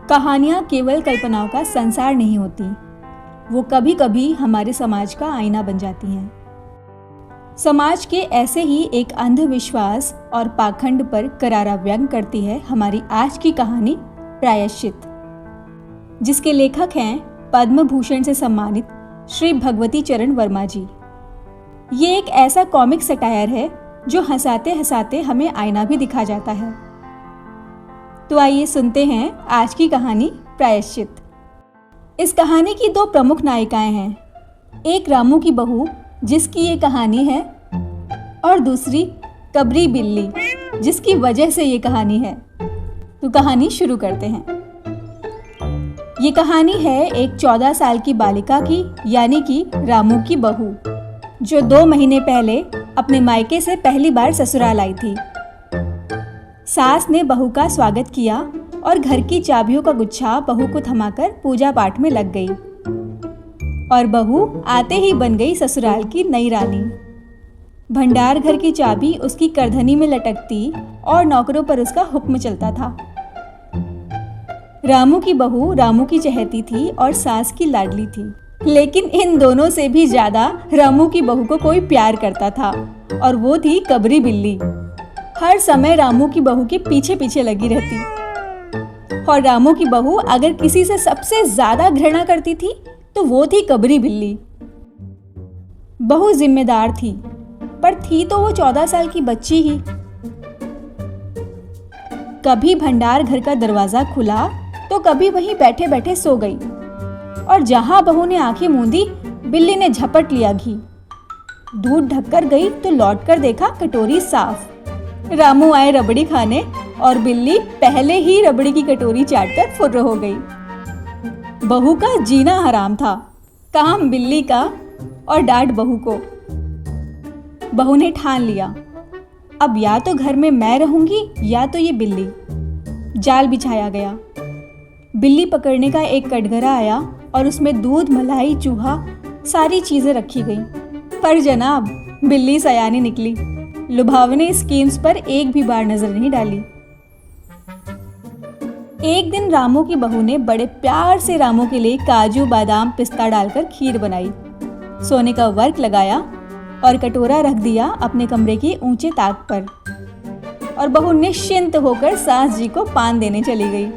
कहानियाँ केवल कल्पनाओं का संसार नहीं होती, वो कभी कभी हमारे समाज का आईना बन जाती हैं। समाज के ऐसे ही एक अंधविश्वास और पाखंड पर करारा व्यंग करती है हमारी आज की कहानी प्रायश्चित, जिसके लेखक हैं पद्म भूषण से सम्मानित श्री भगवती चरण वर्मा जी। ये एक ऐसा कॉमिक सटायर है जो हंसाते हंसाते हमें आईना भी दिखा जाता है। तो आइए सुनते हैं आज की कहानी प्रायश्चित। इस कहानी की दो प्रमुख नायिकाएं हैं, एक रामू की बहू जिसकी ये कहानी है और दूसरी कबरी बिल्ली जिसकी वजह से ये कहानी है। तो कहानी शुरू करते हैं। ये कहानी है एक 14 साल की बालिका की, यानी कि रामू की बहू, जो 2 महीने पहले अपने मायके से पहली बार ससुराल आई थी। सास ने बहू का स्वागत किया और घर की चाबियों का गुच्छा बहू को थमाकर पूजा पाठ में लग गई और बहू आते ही बन गई ससुराल की नई रानी। भंडार घर की चाबी उसकी करधनी में लटकती और नौकरों पर उसका हुक्म चलता था। रामू की बहू रामू की चहेती थी और सास की लाडली थी, लेकिन इन दोनों से भी ज्यादा रामू की बहू को कोई प्यार करता था और वो थी कबरी बिल्ली। हर समय रामू की बहू के पीछे पीछे लगी रहती और रामू की बहू अगर किसी से सबसे ज्यादा घृणा करती थी तो वो थी कबरी बिल्ली। बहू जिम्मेदार थी, पर थी तो वो 14 साल की बच्ची ही। कभी भंडार घर का दरवाजा खुला तो कभी वहीं बैठे बैठे सो गई और जहां बहू ने आंखें मूंदी, बिल्ली ने झपट लिया घी। दूध ढककर गई तो लौटकर देखा कटोरी साफ। रामू आए रबड़ी खाने और बिल्ली पहले ही रबड़ी की कटोरी चाटकर फुर्र हो गई। बहू का जीना हराम था, काम बिल्ली का और डांट बहू को। बहू ने ठान लिया, अब या तो घर में मैं रहूंगी या तो ये बिल्ली। जाल बिछाया गया। बिल्ली पकड़ने का एक कटघरा आया और उसमें दूध, मलाई, चूहा सारी चीजें रखी गई। पर जनाब, बिल्ली सयानी निकली, लुभावने स्कीम्स पर एक भी बार नजर नहीं डाली। एक दिन रामू की बहू ने बड़े प्यार से रामू के लिए काजू, बादाम, पिस्ता डालकर खीर बनाई, सोने का वर्क लगाया और कटोरा रख दिया अपने कमरे के ऊंचे ताक पर, और बहू निश्चिंत होकर सास जी को पान देने चली गई।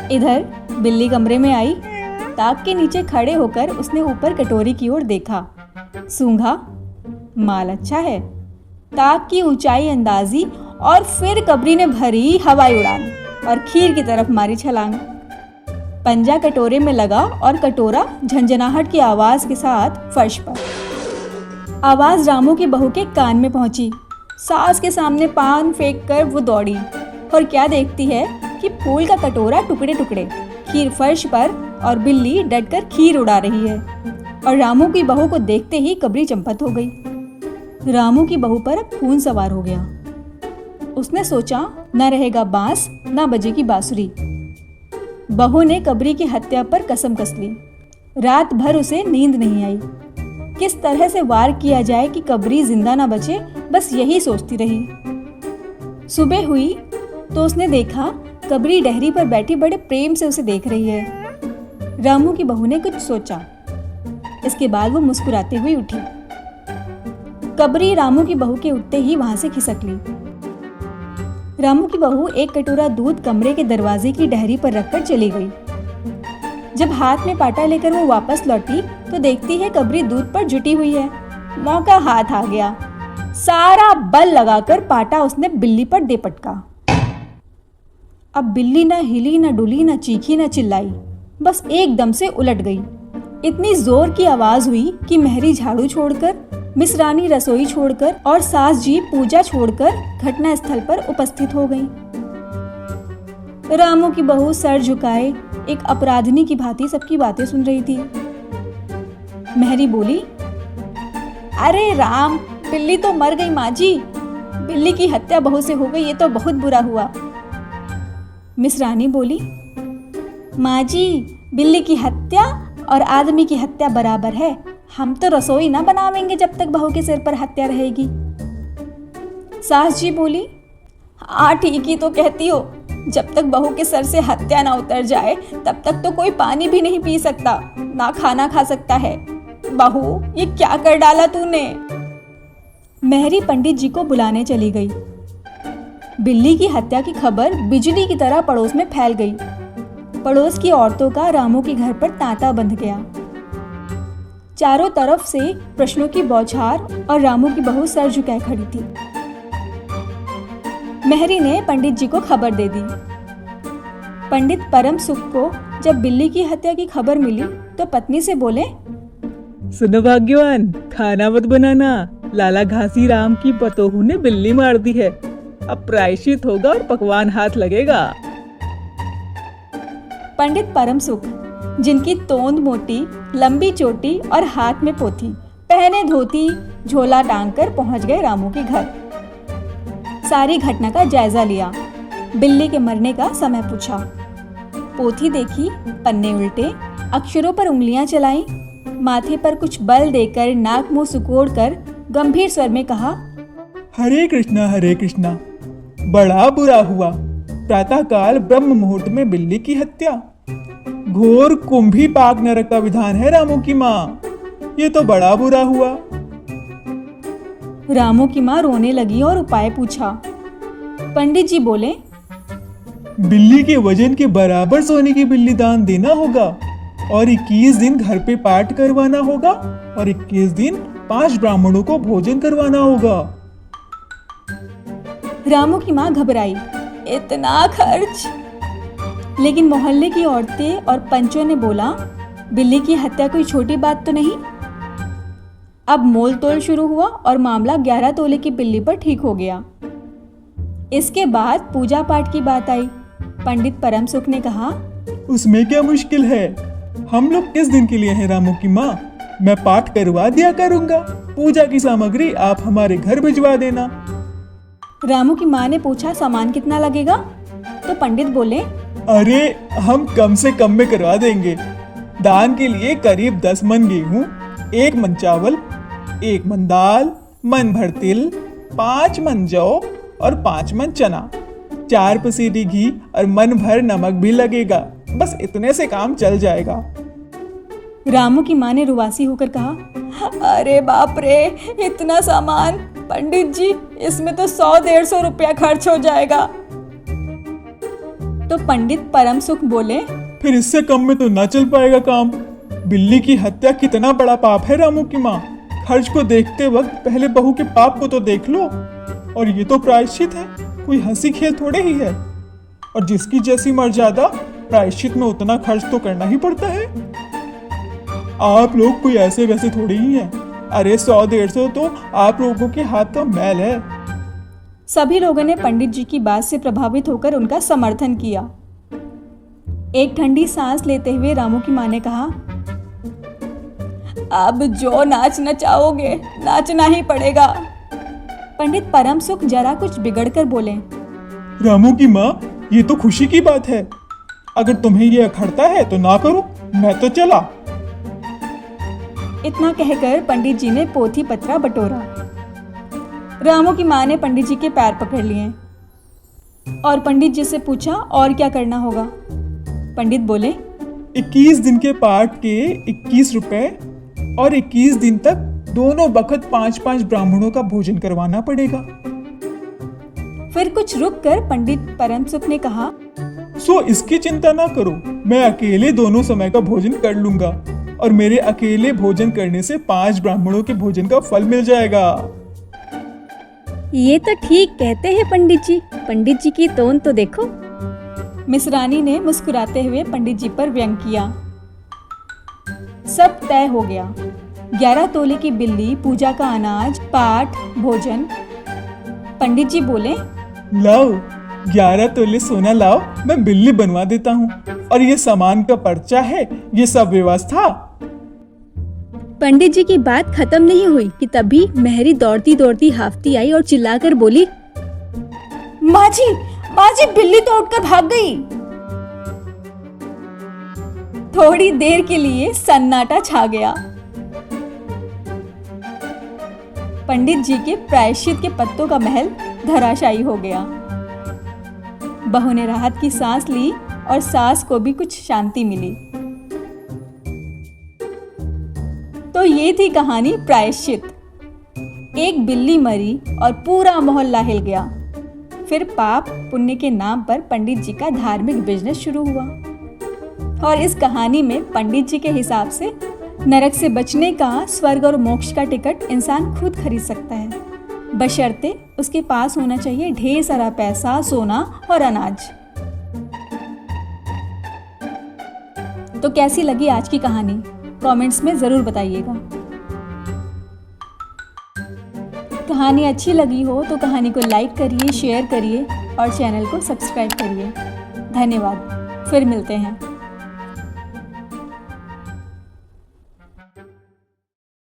इधर बिल्ली कमरे में आई। ताक के नीचे खड़े होकर उसने ऊपर कटोरी की ओर देखा, सूंघा, माल अच्छा है। ताक की ऊंचाई अंदाजी और फिर कबरी ने भरी हवाई उड़ान और खीर की तरफ मारी छलांग। पंजा कटोरे में लगा और कटोरा झंझनाहट की आवाज के साथ फर्श पर। आवाज रामू की बहू के कान में पहुंची। सास के सामने पान फेंक कर वो दौड़ी और क्या देखती है कि फूल का कटोरा टुकड़े टुकड़े, खीर फर्श पर और बिल्ली डटकर खीर उड़ा रही है। और रामू की बहू को देखते ही कबरी चंपत हो गई। रामू की बहू पर अब खून सवार हो गया। उसने सोचा, न रहेगा बांस न बजेगी बांसुरी। बहू ने कबरी की हत्या पर कसम कस ली। रात भर उसे नींद नहीं आई। किस तरह से वार किया जाए कि कबरी जिंदा ना बचे, बस यही सोचती रही। सुबह हुई तो उसने देखा कबरी डहरी पर बैठी बड़े प्रेम से उसे देख रही है। रामू की बहू ने कुछ सोचा, इसके बाद वो मुस्कुराते हुए उठी। कबरी रामू की बहू के उठते ही वहां से खिसक ली। रामू की बहू एक कटोरा दूध कमरे के दरवाजे की डहरी पर रखकर चली गई। जब हाथ में पाटा लेकर वो वापस लौटी तो देखती है कबरी दूध पर जुटी हुई है। मौका हाथ आ गया। सारा बल लगाकर पाटा उसने बिल्ली पर दे पटका। अब बिल्ली न हिली, न डुली, न चीखी, न चिल्लाई, बस एकदम से उलट गई। इतनी जोर की आवाज हुई कि मेहरी झाड़ू छोड़कर, मिसरानी रसोई छोड़कर और सास जी पूजा छोड़कर घटना स्थल पर उपस्थित हो गई। रामू की बहू सर झुकाए एक अपराधिनी की भांति सबकी बातें सुन रही थी। मेहरी बोली, अरे राम, बिल्ली तो मर गई माँ जी। बिल्ली की हत्या बहू से हो गई, ये तो बहुत बुरा हुआ। मिसरानी बोली, माँ जी, बिल्ली की हत्या और आदमी की हत्या बराबर है। हम तो रसोई ना बनावेंगे जब तक बहू के सिर पर हत्या रहेगी। सास जी बोली, हाँ ठीक ही तो कहती हो, जब तक बहू के सर से हत्या ना उतर जाए तब तक तो कोई पानी भी नहीं पी सकता, ना खाना खा सकता है। बहू, ये क्या कर डाला तूने? मेहरी पंडित जी को बुलाने चली गई। बिल्ली की हत्या की खबर बिजली की तरह पड़ोस में फैल गई। पड़ोस की औरतों का रामू के घर पर तांता बंध गया। चारों तरफ से प्रश्नों की बौछार और रामू की बहू सर झुकाए खड़ी थी। मेहरी ने पंडित जी को खबर दे दी। पंडित परम सुख को जब बिल्ली की हत्या की खबर मिली तो पत्नी से बोले, सुनो भाग्यवान, खाना मत बनाना, लाला घासी राम की पतोहू ने बिल्ली मार दी है। अब प्रायश्चित होगा और पकवान हाथ लगेगा। पंडित परम सुख, जिनकी तोंद मोटी, लंबी चोटी और हाथ में पोथी, पहने धोती, झोला टांग कर पहुंच गए रामू के घर। सारी घटना का जायजा लिया, बिल्ली के मरने का समय पूछा, पोथी देखी, पन्ने उल्टे, अक्षरों पर उंगलियां चलाई, माथे पर कुछ बल देकर नाक मुंह सुकोड़कर गंभीर स्वर में कहा, हरे कृष्णा, बड़ा बुरा हुआ। प्रातःकाल ब्रह्म मुहूर्त में बिल्ली की हत्या। घोर कुंभी पाक नरक का विधान है रामू की माँ। ये तो बड़ा बुरा हुआ। रामू की माँ रोने लगी और उपाय पूछा। पंडित जी बोले, बिल्ली के वजन के बराबर सोने की बिल्ली दान देना होगा और 21 दिन घर पे पाठ करवाना होगा और 21 दिन 5 ब्राह्मणों को भोजन करवाना होगा। रामू की माँ घबराई, इतना खर्च? लेकिन मोहल्ले की औरतें और पंचों ने बोला, बिल्ली की हत्या कोई छोटी बात तो नहीं। अब मोल तोल शुरू हुआ और मामला 11 तोले की बिल्ली पर ठीक हो गया। इसके बाद पूजा पाठ की बात आई। पंडित परम सुख ने कहा, उसमें क्या मुश्किल है? हम लोग किस दिन के लिए हैं रामू की माँ? मैं पाठ करवा दिया करूंगा। पूजा की सामग्री आप हमारे घर भिजवा देना। रामू की माँ ने पूछा, सामान कितना लगेगा? तो पंडित बोले, अरे हम कम से कम में करवा देंगे। दान के लिए करीब 10 मन गेहूं, 1 मन चावल, 1 मन दाल, मन भर तिल, 5 मन जौ और 5 मन चना, 4 पसीरी घी और मन भर नमक भी लगेगा। बस इतने से काम चल जाएगा। रामू की माँ ने रुवासी होकर कहा, अरे बाप रे, इतना सामान! पंडित जी, इसमें तो 100-150 रुपया खर्च हो जाएगा। तो पंडित परम सुख बोले, फिर इससे कम में तो ना चल पाएगा काम। बिल्ली की हत्या कितना बड़ा पाप है रामू की माँ। खर्च को देखते वक्त पहले बहू के पाप को तो देख लो। और ये तो प्रायश्चित है, कोई हंसी खेल थोड़े ही है। और जिसकी जैसी मर्यादा, प्रायश्चित में उतना खर्च तो करना ही पड़ता है। आप लोग कोई ऐसे वैसे थोड़े ही हैं। अरे 100-150 तो आप लोगों के हाथ का मैल है। सभी लोगों ने पंडित जी की बात से प्रभावित होकर उनका समर्थन किया। एक ठंडी सांस लेते हुए रामू की माँ ने कहा, अब जो नाच नचाओगे, नाचना ही पड़ेगा। पंडित परम सुख जरा कुछ बिगड़कर बोले, रामू की माँ, ये तो खुशी की बात है। अगर तुम्हें ये अखड़ता है तो ना करो, मैं तो चला। इतना कहकर पंडित जी ने पोथी पत्रा बटोरा। रामू की माँ ने पंडित जी के पैर पकड़ लिए और पंडित जी से पूछा, और क्या करना होगा? पंडित बोले, 21 दिन के पाठ के 21 रुपए और 21 दिन तक दोनों वक्त 5-5 ब्राह्मणों का भोजन करवाना पड़ेगा। फिर कुछ रुककर पंडित परम सुख ने कहा, सो इसकी चिंता ना करो, मैं अकेले दोनों समय का भोजन कर लूंगा और मेरे अकेले भोजन करने से 5 ब्राह्मणों के भोजन का फल मिल जाएगा। ये तो ठीक कहते हैं पंडित जी। पंडित जी की तोन तो देखो। मिसरानी ने मुस्कुराते हुए पंडित जी पर व्यंग किया। सब तय हो गया। 11 तोले की बिल्ली, पूजा का अनाज, पाठ, भोजन। पंडित जी बोले, लाओ 11 तोले सोना लाओ, मैं बिल्ली बनवा देता हूँ। और ये सामान का पर्चा है, ये सब व्यवस्था। पंडित जी की बात खत्म नहीं हुई कि तभी मेहरी दौड़ती दौड़ती हाफती आई और चिल्लाकर बोली, माँ जी, बिल्ली तो उठकर भाग गई। थोड़ी देर के लिए सन्नाटा छा गया। पंडित जी के प्रायश्चित के पत्तों का महल धराशायी हो गया। बहू ने राहत की सांस ली और सास को भी कुछ शांति मिली। तो ये थी कहानी प्रायश्चित। एक बिल्ली मरी और पूरा मोहल्ला हिल गया। फिर पाप पुण्य के नाम पर पंडित जी का धार्मिक बिजनेस शुरू हुआ। और इस कहानी में पंडित जी के हिसाब से नरक से बचने का, स्वर्ग और मोक्ष का टिकट इंसान खुद खरीद सकता है, बशर्ते उसके पास होना चाहिए ढेर सारा पैसा, सोना और अनाज। तो कैसी लगी आज की कहानी? कमेंट्स में ज़रूर बताइएगा। कहानी अच्छी लगी हो तो कहानी को लाइक करिए, शेयर करिए और चैनल को सब्सक्राइब करिए। धन्यवाद। फिर मिलते हैं।